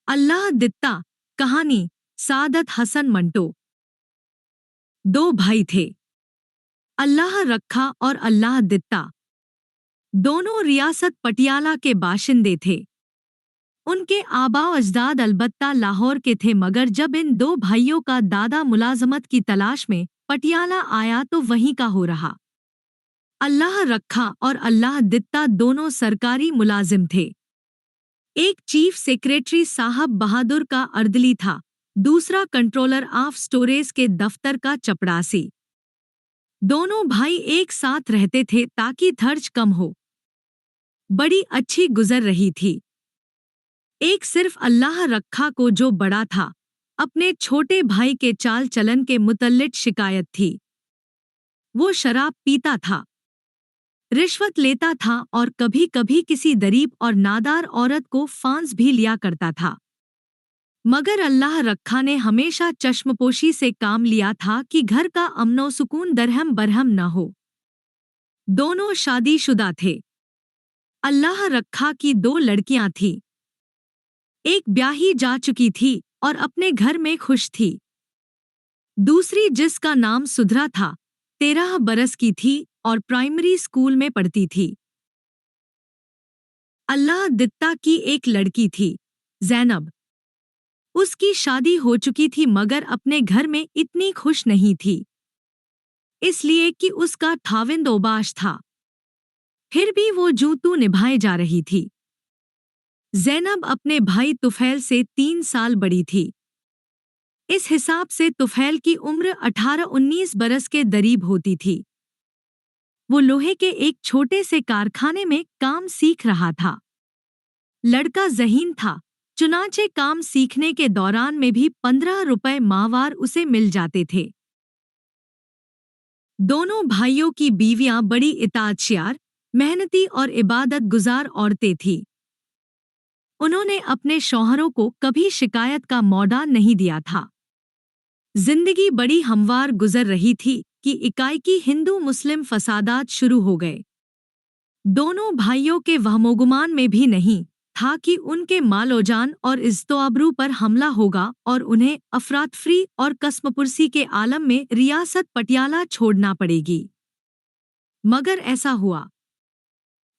अल्लाह दित्ता। कहानी सादत हसन मंटो। दो भाई थे, अल्लाह रखा और अल्लाह दित्ता। दोनों रियासत पटियाला के बाशिंदे थे। उनके आबा अजदाद अलबत्ता लाहौर के थे, मगर जब इन दो भाइयों का दादा मुलाजमत की तलाश में पटियाला आया तो वहीं का हो रहा। अल्लाह रखा और अल्लाह दित्ता दोनों सरकारी मुलाजिम थे। एक चीफ सेक्रेटरी साहब बहादुर का अर्दली था, दूसरा कंट्रोलर ऑफ स्टोरेज के दफ्तर का चपड़ासी। दोनों भाई एक साथ रहते थे ताकि खर्च कम हो। बड़ी अच्छी गुजर रही थी। एक सिर्फ अल्लाह रखा को, जो बड़ा था, अपने छोटे भाई के चाल चलन के मुतल्लिक शिकायत थी। वो शराब पीता था, रिश्वत लेता था और कभी कभी किसी गरीब और नादार औरत को फांस भी लिया करता था। मगर अल्लाह रखा ने हमेशा चश्मपोशी से काम लिया था कि घर का अमनो सुकून दरहम बरहम न हो। दोनों शादीशुदा थे। अल्लाह रखा की दो लड़कियां थीं। एक ब्याही जा चुकी थी और अपने घर में खुश थी। दूसरी, जिसका नाम सुधरा था, 13 बरस की थी और प्राइमरी स्कूल में पढ़ती थी। अल्लाह दित्ता की एक लड़की थी, ज़ैनब। उसकी शादी हो चुकी थी मगर अपने घर में इतनी खुश नहीं थी, इसलिए कि उसका खाविंद ओबाश था। फिर भी वो जूतू निभाए जा रही थी। ज़ैनब अपने भाई तुफैल से 3 साल बड़ी थी। इस हिसाब से तुफैल की उम्र 18-19 बरस के करीब होती थी। वो लोहे के एक छोटे से कारखाने में काम सीख रहा था। लड़का ज़हीन था, चुनाचे काम सीखने के दौरान में भी 15 रुपए माहवार उसे मिल जाते थे। दोनों भाइयों की बीवियां बड़ी इताअतशार, मेहनती और इबादत गुजार औरतें थीं। उन्होंने अपने शौहरों को कभी शिकायत का मौका नहीं दिया था। जिंदगी बड़ी हमवार गुजर रही थी कि इकाई हिंदू मुस्लिम फसादात शुरू हो गए। दोनों भाइयों के वहमोगुमान में भी नहीं था कि उनके मालोजान और इज्जतो-आबरू पर हमला होगा और उन्हें अफरातफरी और कस्मपुरसी के आलम में रियासत पटियाला छोड़ना पड़ेगी। मगर ऐसा हुआ।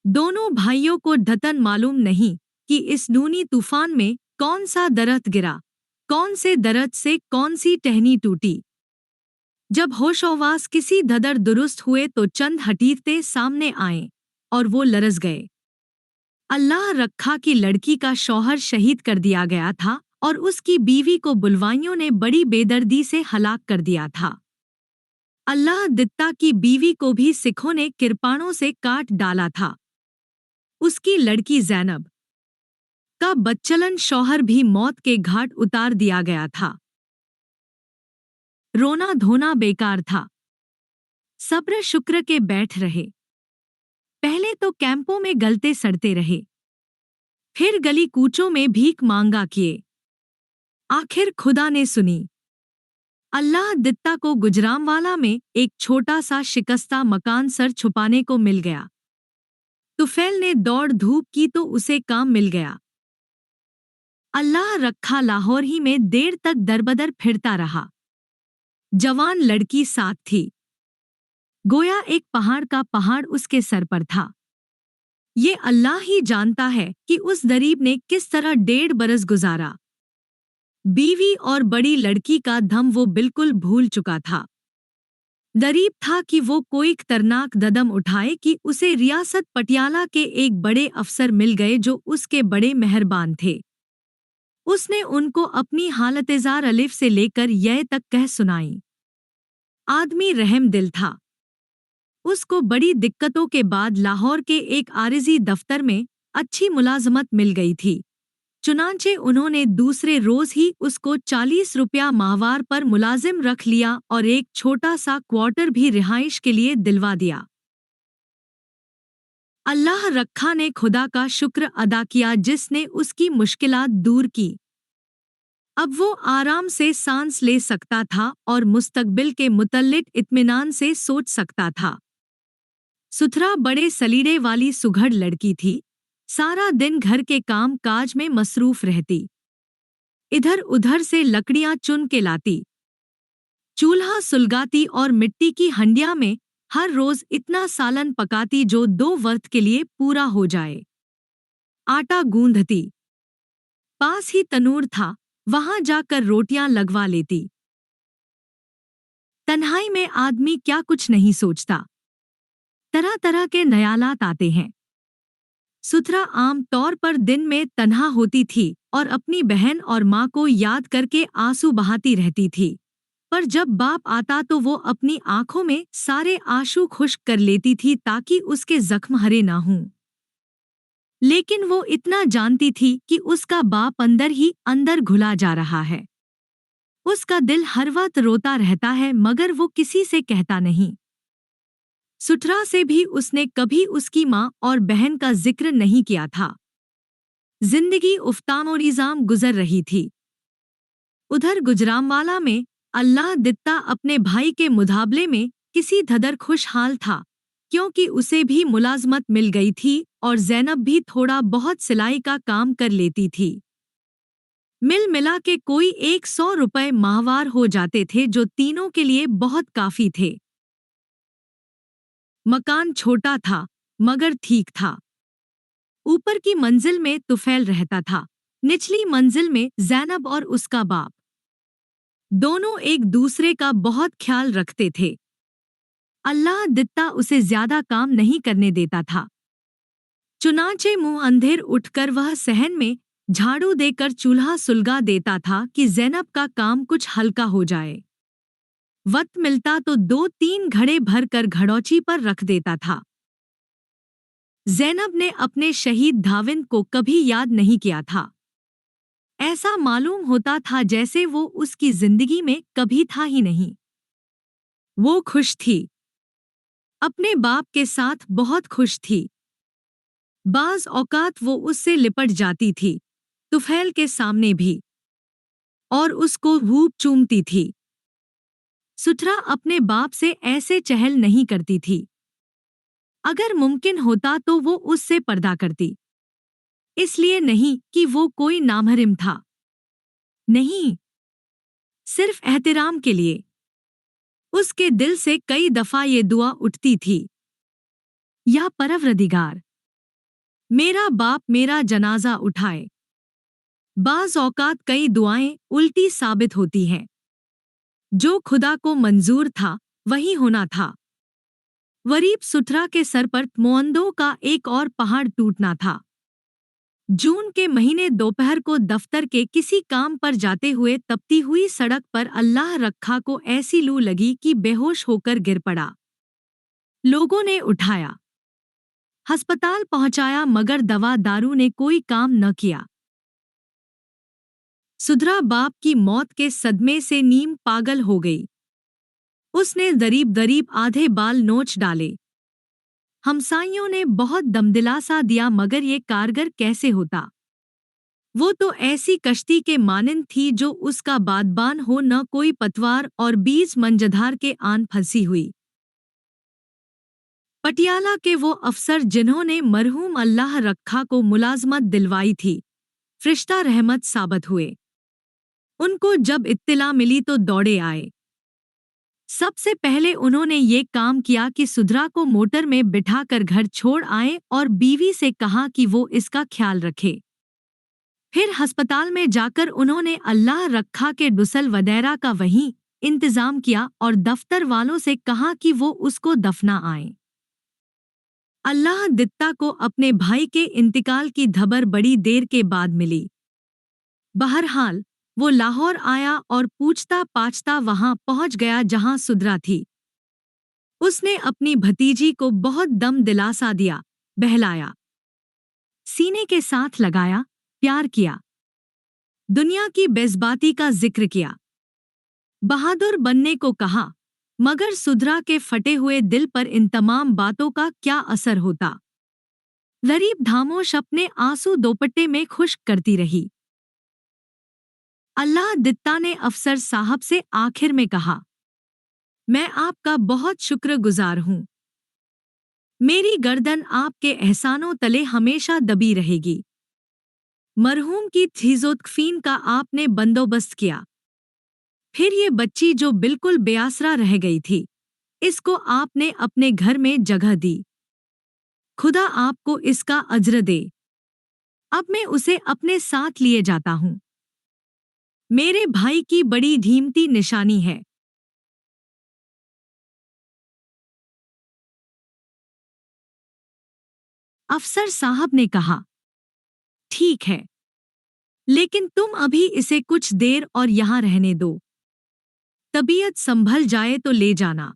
दोनों भाइयों को ढतन मालूम नहीं कि इस नूनी तूफान में कौन सा दरख्त गिरा, कौन से दरख्त से कौन सी टहनी टूटी। जब होशोवास किसी धदर दुरुस्त हुए तो चंद हटीरते सामने आए और वो लरस गए। अल्लाह रखा की लड़की का शौहर शहीद कर दिया गया था और उसकी बीवी को बुलवाइयों ने बड़ी बेदर्दी से हलाक कर दिया था। अल्लाह दित्ता की बीवी को भी सिखों ने किरपाणों से काट डाला था। उसकी लड़की ज़ैनब का बच्चलन शौहर भी मौत के घाट उतार दिया गया था। रोना धोना बेकार था। सब्र शुक्र के बैठ रहे। पहले तो कैंपों में गलते सड़ते रहे, फिर गली कूचों में भीख मांगा किए। आखिर खुदा ने सुनी। अल्लाह दित्ता को गुजरांवाला में एक छोटा सा शिकस्ता मकान सर छुपाने को मिल गया। तुफैल ने दौड़ धूप की तो उसे काम मिल गया। अल्लाह रखा लाहौर ही में देर तक दरबदर फिरता रहा। जवान लड़की साथ थी। गोया एक पहाड़ का पहाड़ उसके सर पर था। ये अल्लाह ही जानता है कि उस गरीब ने किस तरह 1.5 बरस गुजारा। बीवी और बड़ी लड़की का धम वो बिल्कुल भूल चुका था। गरीब था कि वो कोई खतरनाक कदम उठाए कि उसे रियासत पटियाला के एक बड़े अफसर मिल गए जो उसके बड़े मेहरबान थे। उसने उनको अपनी हालत-ए-ज़ार अलिफ से लेकर यय तक कह सुनाई। आदमी रहम दिल था। उसको बड़ी दिक्कतों के बाद लाहौर के एक आरिज़ी दफ्तर में अच्छी मुलाजमत मिल गई थी। चुनांचे उन्होंने दूसरे रोज ही उसको 40 रुपया माहवार पर मुलाजिम रख लिया और एक छोटा सा क्वार्टर भी रिहाइश के लिए दिलवा दिया। अल्लाह रखा ने खुदा का शुक्र अदा किया जिसने उसकी मुश्किलात दूर की। अब वो आराम से सांस ले सकता था और मुस्तकबिल के मुतल्लिक इत्मीनान से सोच सकता था। सुथरा बड़े सलीड़े वाली सुघड़ लड़की थी। सारा दिन घर के काम काज में मसरूफ रहती। इधर उधर से लकड़ियां चुन के लाती, चूल्हा सुलगाती और मिट्टी की हंडिया में हर रोज इतना सालन पकाती जो 2 वक्त के लिए पूरा हो जाए। आटा गूंधती, पास ही तनूर था, वहां जाकर रोटियां लगवा लेती। तन्हाई में आदमी क्या कुछ नहीं सोचता। तरह तरह के ख्यालात आते हैं। सुथरा आम तौर पर दिन में तन्हा होती थी और अपनी बहन और माँ को याद करके आंसू बहाती रहती थी। पर जब बाप आता तो वो अपनी आंखों में सारे आंसू खुश्क कर लेती थी ताकि उसके जख्म हरे ना हों। लेकिन वो इतना जानती थी कि उसका बाप अंदर ही अंदर घुला जा रहा है। उसका दिल हर वक्त रोता रहता है मगर वो किसी से कहता नहीं। सुथरा से भी उसने कभी उसकी माँ और बहन का जिक्र नहीं किया था। जिंदगी उफ्तान और इज़ाम गुजर रही थी। उधर गुजरांवाला में अल्लाह दित्ता अपने भाई के मुकाबले में किसी धदर खुशहाल था, क्योंकि उसे भी मुलाजमत मिल गई थी और ज़ैनब भी थोड़ा बहुत सिलाई का काम कर लेती थी। मिल मिला के कोई 100 रुपए माहवार हो जाते थे जो तीनों के लिए बहुत काफी थे। मकान छोटा था मगर ठीक था। ऊपर की मंजिल में तुफैल रहता था, निचली मंजिल में ज़ैनब और उसका बाप। दोनों एक दूसरे का बहुत ख्याल रखते थे। अल्लाह दित्ता उसे ज्यादा काम नहीं करने देता था। चुनाचे मुंह अंधेर उठकर वह सहन में झाड़ू देकर चूल्हा सुलगा देता था कि ज़ैनब का काम कुछ हल्का हो जाए। वक्त मिलता तो 2-3 घड़े भर कर घड़ौची पर रख देता था। ज़ैनब ने अपने शहीद धाविंद को कभी याद नहीं किया था। ऐसा मालूम होता था जैसे वो उसकी जिंदगी में कभी था ही नहीं। वो खुश थी, अपने बाप के साथ बहुत खुश थी। बाज औकात वो उससे लिपट जाती थी, तुफैल के सामने भी, और उसको खूब चूमती थी। सुथरा अपने बाप से ऐसे चहल नहीं करती थी। अगर मुमकिन होता तो वो उससे पर्दा करती। इसलिए नहीं कि वो कोई नामहरिम था, नहीं, सिर्फ एहतराम के लिए। उसके दिल से कई दफा ये दुआ उठती थी, या परवरदिगार, मेरा बाप मेरा जनाजा उठाए। बाज औकात कई दुआएं उल्टी साबित होती हैं। जो खुदा को मंजूर था वही होना था। वरीब सुथरा के सर पर मोअंदों का एक और पहाड़ टूटना था। जून के महीने दोपहर को दफ्तर के किसी काम पर जाते हुए तपती हुई सड़क पर अल्लाह रखा को ऐसी लू लगी कि बेहोश होकर गिर पड़ा। लोगों ने उठाया, अस्पताल पहुंचाया मगर दवा दारू ने कोई काम न किया। सुधरा बाप की मौत के सदमे से नीम पागल हो गई। उसने दरीब दरीब आधे बाल नोच डाले। हमसाइयों ने बहुत दमदिलासा दिया मगर ये कारगर कैसे होता। वो तो ऐसी कश्ती के मानिंद थी जो उसका बादबान हो, न कोई पतवार और 20 मंजधार के आन फंसी हुई। पटियाला के वो अफसर जिन्होंने मरहूम अल्लाह रखा को मुलाजमत दिलवाई थी, फरिश्ता रहमत साबित हुए। उनको जब इत्तिला मिली तो दौड़े आए। सबसे पहले उन्होंने ये काम किया कि सुधरा को मोटर में बिठाकर घर छोड़ आए और बीवी से कहा कि वो इसका ख्याल रखे। फिर अस्पताल में जाकर उन्होंने अल्लाह रखा के डुसल वगैरह का वहीं इंतजाम किया और दफ्तर वालों से कहा कि वो उसको दफना आए। अल्लाह दित्ता को अपने भाई के इंतकाल की खबर बड़ी देर के बाद मिली। बहरहाल वो लाहौर आया और पूछता पाछता वहां पहुंच गया जहां सुधरा थी। उसने अपनी भतीजी को बहुत दम दिलासा दिया, बहलाया, सीने के साथ लगाया, प्यार किया, दुनिया की बेज़बाती का जिक्र किया, बहादुर बनने को कहा। मगर सुधरा के फटे हुए दिल पर इन तमाम बातों का क्या असर होता। गरीब धामोश अपने आंसू दोपट्टे में खुश्क करती रही। अल्लाह दित्ता ने अफसर साहब से आखिर में कहा, मैं आपका बहुत शुक्रगुजार हूँ। मेरी गर्दन आपके एहसानों तले हमेशा दबी रहेगी। मरहूम की थीजोतकफीन का आपने बंदोबस्त किया। फिर ये बच्ची जो बिल्कुल बेआसरा रह गई थी, इसको आपने अपने घर में जगह दी। खुदा आपको इसका अज्र दे। अब मैं उसे अपने साथ लिए जाता हूँ। मेरे भाई की बड़ी ढीमती निशानी है। अफसर साहब ने कहा, ठीक है, लेकिन तुम अभी इसे कुछ देर और यहाँ रहने दो। तबीयत संभल जाए तो ले जाना।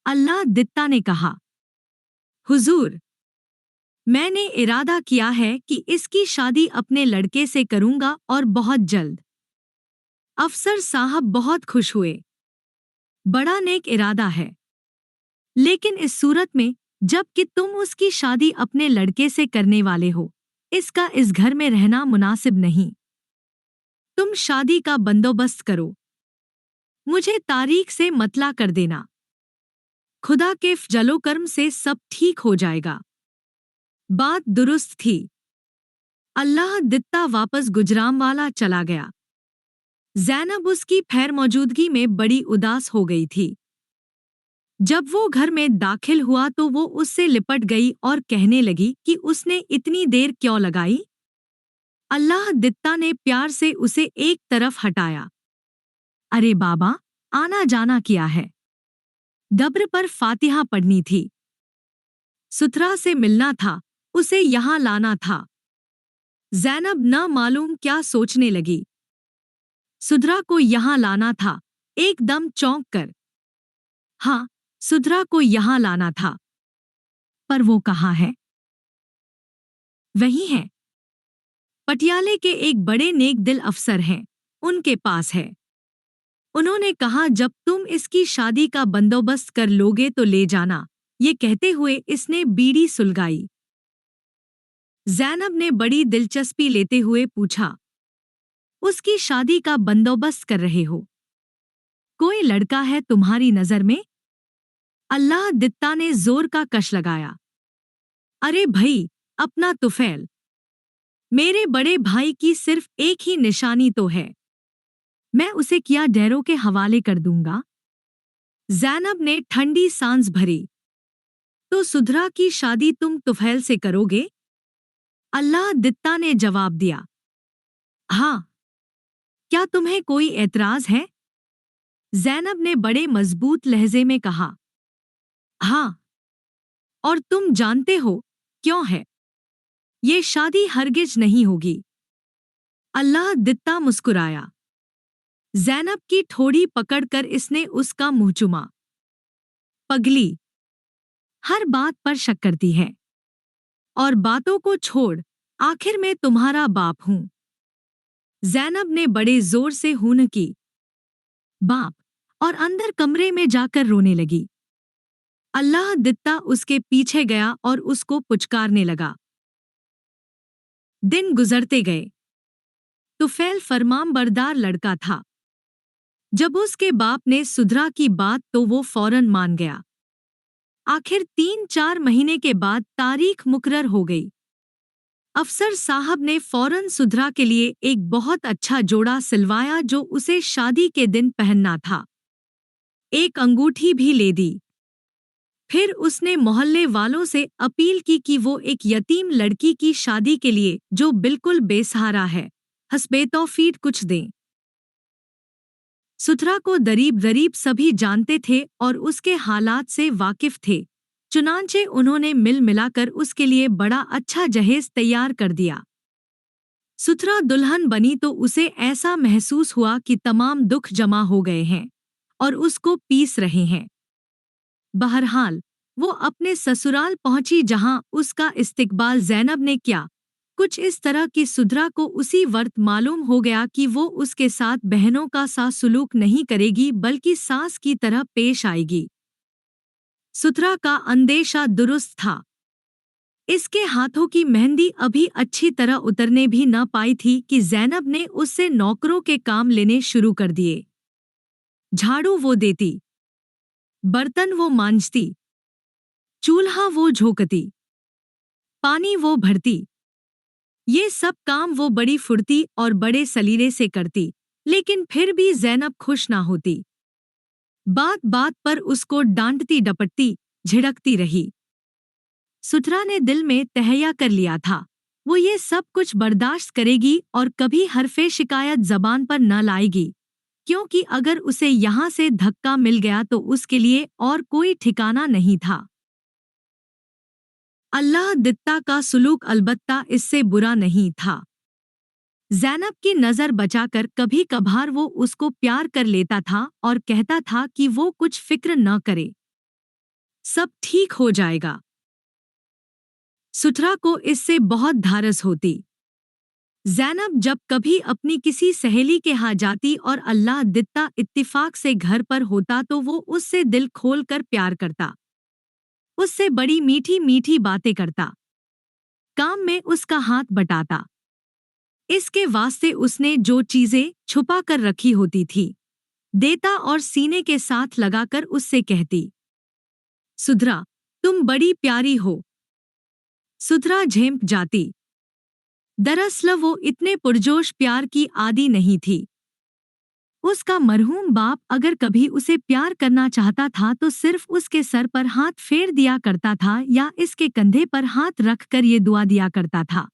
अल्लाह दित्ता ने कहा, हुजूर, मैंने इरादा किया है कि इसकी शादी अपने लड़के से करूंगा और बहुत जल्द। अफसर साहब बहुत खुश हुए। बड़ा नेक इरादा है, लेकिन इस सूरत में जब कि तुम उसकी शादी अपने लड़के से करने वाले हो, इसका इस घर में रहना मुनासिब नहीं। तुम शादी का बंदोबस्त करो, मुझे तारीख से मतला कर देना। खुदा के फजलो-कर्म से सब ठीक हो जाएगा। बात दुरुस्त थी। अल्लाह दित्ता वापस गुजरामवाला चला गया। ज़ैनब उसकी खैर मौजूदगी में बड़ी उदास हो गई थी। जब वो घर में दाखिल हुआ तो वो उससे लिपट गई और कहने लगी कि उसने इतनी देर क्यों लगाई। अल्लाह दित्ता ने प्यार से उसे एक तरफ हटाया। अरे बाबा, आना जाना किया है। दब्र पर फातिहा पढ़नी थी। सुथरा से मिलना था, उसे यहाँ लाना था। ज़ैनब न मालूम क्या सोचने लगी। सुधरा को यहाँ लाना था, एकदम चौंक कर। हाँ, सुधरा को यहाँ लाना था। पर वो कहाँ है? वही है। पटियाले के एक बड़े नेक दिल अफसर हैं, उनके पास है। उन्होंने कहा जब तुम इसकी शादी का बंदोबस्त कर लोगे तो ले जाना। ये कहते हुए इसने बीड़ी सुलगाई। ज़ैनब ने बड़ी दिलचस्पी लेते हुए पूछा, उसकी शादी का बंदोबस्त कर रहे हो? कोई लड़का है तुम्हारी नजर में? अल्लाह दित्ता ने जोर का कश लगाया। अरे भई, अपना तुफैल। मेरे बड़े भाई की सिर्फ एक ही निशानी तो है। मैं उसे किया डैरों के हवाले कर दूंगा। ज़ैनब ने ठंडी सांस भरी। तो सुधरा की शादी तुम तुफैल से करोगे? अल्लाह दित्ता ने जवाब दिया। हाँ। क्या तुम्हें कोई एतराज है? ज़ैनब ने बड़े मजबूत लहजे में कहा। हाँ। और तुम जानते हो क्यों है? ये शादी हरगिज नहीं होगी। अल्लाह दित्ता मुस्कुराया। ज़ैनब की ठोड़ी पकड़कर इसने उसका मुंह चुमा। पगली, हर बात पर शक करती है। और बातों को छोड़, आखिर मैं तुम्हारा बाप हूं। ज़ैनब ने बड़े जोर से हून की। बाप, और अंदर कमरे में जाकर रोने लगी। अल्लाह दित्ता उसके पीछे गया और उसको पुचकारने लगा। दिन गुजरते गए। तुफैल फरमानबरदार लड़का था। जब उसके बाप ने सुधरा की बात तो वो फौरन मान गया। आखिर 3-4 महीने के बाद तारीख मुकर्रर हो गई। अफसर साहब ने फौरन सुधरा के लिए एक बहुत अच्छा जोड़ा सिलवाया जो उसे शादी के दिन पहनना था। एक अंगूठी भी ले दी। फिर उसने मोहल्ले वालों से अपील की कि वो एक यतीम लड़की की शादी के लिए जो बिल्कुल बेसहारा है, हस्बे-तौफीक कुछ दें। सुथरा को दरीब सभी जानते थे और उसके हालात से वाकिफ थे। चुनांचे उन्होंने मिल मिलाकर उसके लिए बड़ा अच्छा जहेज तैयार कर दिया। सुथरा दुल्हन बनी तो उसे ऐसा महसूस हुआ कि तमाम दुख जमा हो गए हैं और उसको पीस रहे हैं। बहरहाल, वो अपने ससुराल पहुंची जहां उसका इस्तकबाल ज़ैनब ने किया। कुछ इस तरह कि सुधरा को उसी वक्त मालूम हो गया कि वो उसके साथ बहनों का सा सुलूक नहीं करेगी बल्कि सास की तरह पेश आएगी। सुधरा का अंदेशा दुरुस्त था। इसके हाथों की मेहंदी अभी अच्छी तरह उतरने भी न पाई थी कि ज़ैनब ने उससे नौकरों के काम लेने शुरू कर दिए। झाड़ू वो देती, बर्तन वो मांजती, चूल्हा वो झोंकती, पानी वो भरती। ये सब काम वो बड़ी फुर्ती और बड़े सलीले से करती, लेकिन फिर भी ज़ैनब खुश ना होती। बात बात पर उसको डांटती डपटती, झिड़कती रही। सुथरा ने दिल में तहैया कर लिया था, वो ये सब कुछ बर्दाश्त करेगी और कभी हरफे शिकायत जबान पर न लाएगी, क्योंकि अगर उसे यहाँ से धक्का मिल गया तो उसके लिए और कोई ठिकाना नहीं था। अल्लाह दित्ता का सुलूक अलबत्ता इससे बुरा नहीं था। ज़ैनब की नज़र बचाकर कभी कभार वो उसको प्यार कर लेता था और कहता था कि वो कुछ फिक्र न करे, सब ठीक हो जाएगा। सुथरा को इससे बहुत धारस होती। ज़ैनब जब कभी अपनी किसी सहेली के यहाँ जाती और अल्लाह दित्ता इत्तिफाक से घर पर होता तो वो उससे दिल खोल कर प्यार करता, उससे बड़ी मीठी मीठी बातें करता, काम में उसका हाथ बटाता। इसके वास्ते उसने जो चीज़ें छुपा कर रखी होती थी देता और सीने के साथ लगाकर उससे कहती, सुधरा तुम बड़ी प्यारी हो। सुधरा झेंप जाती। दरअसल वो इतने पुरजोश प्यार की आदी नहीं थी। उसका मरहूम बाप अगर कभी उसे प्यार करना चाहता था तो सिर्फ उसके सर पर हाथ फेर दिया करता था या इसके कंधे पर हाथ रखकर ये दुआ दिया करता था,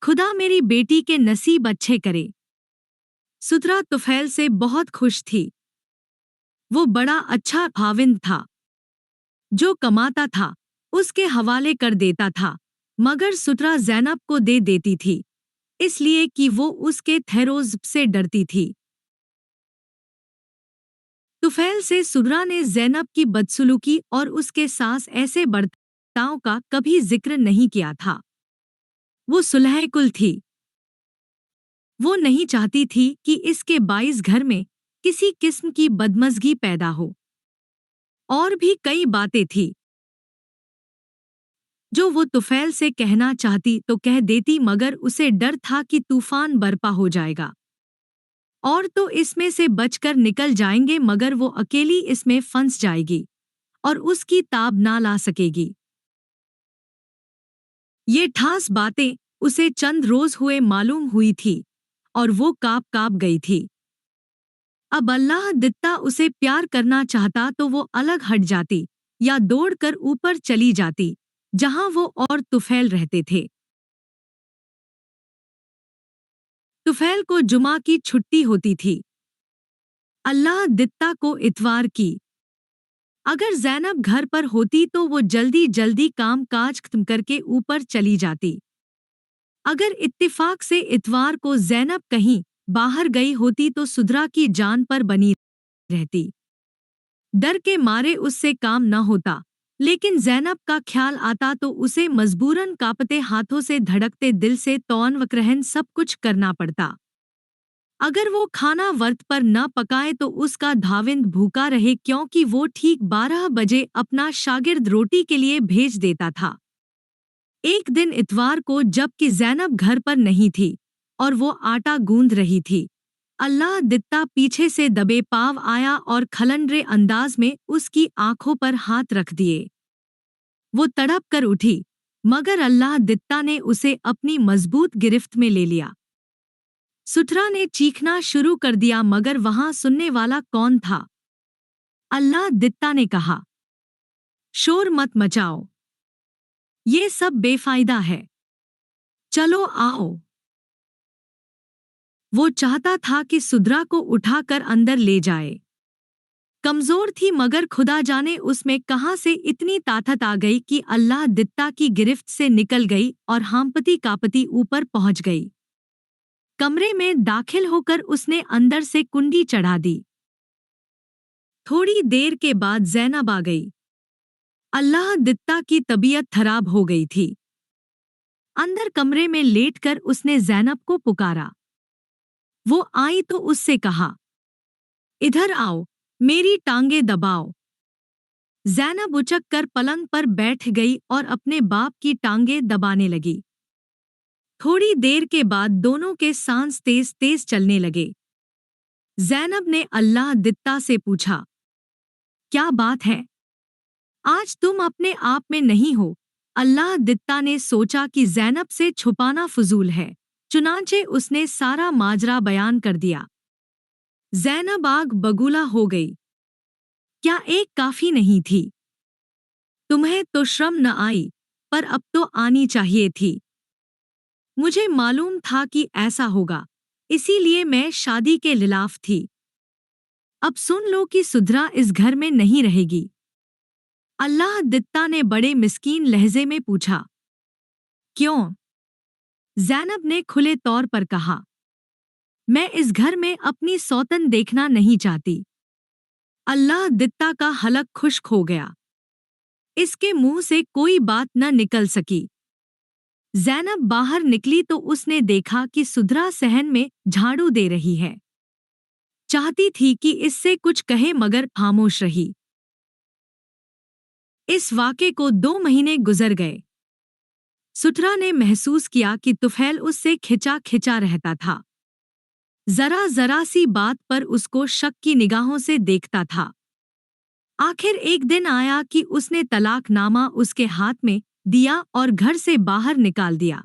खुदा मेरी बेटी के नसीब अच्छे करे। सुथरा तुफैल से बहुत खुश थी। वो बड़ा अच्छा भाविंद था, जो कमाता था उसके हवाले कर देता था, मगर सुथरा ज़ैनब को दे देती थी, इसलिए कि वो उसके थेरोज़ से डरती थी। तुफैल से सुथरा ने ज़ैनब की बदसलूकी और उसके साथ ऐसे बर्ताव का कभी जिक्र नहीं किया था। वो सुलह-कुल थी। वो नहीं चाहती थी कि इसके बाइस घर में किसी किस्म की बदमज़गी पैदा हो। और भी कई बातें थी जो वो तुफैल से कहना चाहती तो कह देती, मगर उसे डर था कि तूफान बरपा हो जाएगा और तो इसमें से बचकर निकल जाएंगे, मगर वो अकेली इसमें फंस जाएगी और उसकी ताब ना ला सकेगी। ये ठास बातें उसे चंद रोज हुए मालूम हुई थी और वो काँप काँप गई थी। अब अल्लाह दित्ता उसे प्यार करना चाहता तो वो अलग हट जाती या दौड़कर ऊपर चली जाती, जहां वो और तुफैल रहते थे। तुफैल को जुमा की छुट्टी होती थी, अल्लाह दित्ता को इतवार की। अगर ज़ैनब घर पर होती तो वो जल्दी जल्दी काम काज खत्म करके ऊपर चली जाती। अगर इत्तिफाक से इतवार को ज़ैनब कहीं बाहर गई होती तो सुधरा की जान पर बनी रहती। डर के मारे उससे काम न होता, लेकिन ज़ैनब का ख्याल आता तो उसे मजबूरन कांपते हाथों से धड़कते दिल से तौन वक्रहन सब कुछ करना पड़ता। अगर वो खाना वक्त पर न पकाए तो उसका धाविंद भूखा रहे, क्योंकि वो ठीक 12 बजे अपना शागिर्द रोटी के लिए भेज देता था। एक दिन इतवार को जबकि ज़ैनब घर पर नहीं थी और वो आटा गूंद रही थी, अल्लाह दित्ता पीछे से दबे पाव आया और खलंडरे अंदाज में उसकी आंखों पर हाथ रख दिए। वो तड़प कर उठी, मगर अल्लाह दित्ता ने उसे अपनी मजबूत गिरफ्त में ले लिया। सुथरा ने चीखना शुरू कर दिया, मगर वहां सुनने वाला कौन था? अल्लाह दित्ता ने कहा, शोर मत मचाओ, ये सब बेफायदा है, चलो आओ। वो चाहता था कि सुधरा को उठाकर अंदर ले जाए। कमजोर थी, मगर खुदा जाने उसमें कहां से इतनी ताकत आ गई कि अल्लाह दित्ता की गिरफ्त से निकल गई और हांपती कापती ऊपर पहुंच गई। कमरे में दाखिल होकर उसने अंदर से कुंडी चढ़ा दी। थोड़ी देर के बाद ज़ैनब आ गई। अल्लाह दित्ता की तबीयत खराब हो गई थी। अंदर कमरे में लेटकर उसने ज़ैनब को पुकारा। वो आई तो उससे कहा, इधर आओ, मेरी टांगे दबाओ। ज़ैनब उचक कर पलंग पर बैठ गई और अपने बाप की टांगे दबाने लगी। थोड़ी देर के बाद दोनों के सांस तेज तेज चलने लगे। ज़ैनब ने अल्लाह दित्ता से पूछा, क्या बात है? आज तुम अपने आप में नहीं हो, अल्लाह दित्ता ने सोचा कि ज़ैनब से छुपाना फजूल है, चुनांचे उसने सारा माजरा बयान कर दिया। ज़ैनब आग बगूला हो गई। क्या एक काफी नहीं थी? तुम्हें तो शर्म न आई, पर अब तो आनी चाहिए थी। मुझे मालूम था कि ऐसा होगा, इसीलिए मैं शादी के खिलाफ थी। अब सुन लो कि सुधरा इस घर में नहीं रहेगी। अल्लाह दित्ता ने बड़े मिस्कीन लहजे में पूछा। क्यों? ज़ैनब ने खुले तौर पर कहा। मैं इस घर में अपनी सौतन देखना नहीं चाहती। अल्लाह दित्ता का हलक खुश्क हो गया। इसके मुंह से कोई बात न निकल सकी। ज़ैनब बाहर निकली तो उसने देखा कि सुधरा सहन में झाड़ू दे रही है। चाहती थी कि इससे कुछ कहे मगर खामोश रही। इस वाक़े को 2 महीने गुजर गए। सुथरा ने महसूस किया कि तुफैल उससे खिंचा खिंचा रहता था। जरा जरा सी बात पर उसको शक की निगाहों से देखता था। आखिर एक दिन आया कि उसने तलाकनामा उसके हाथ में दिया और घर से बाहर निकाल दिया।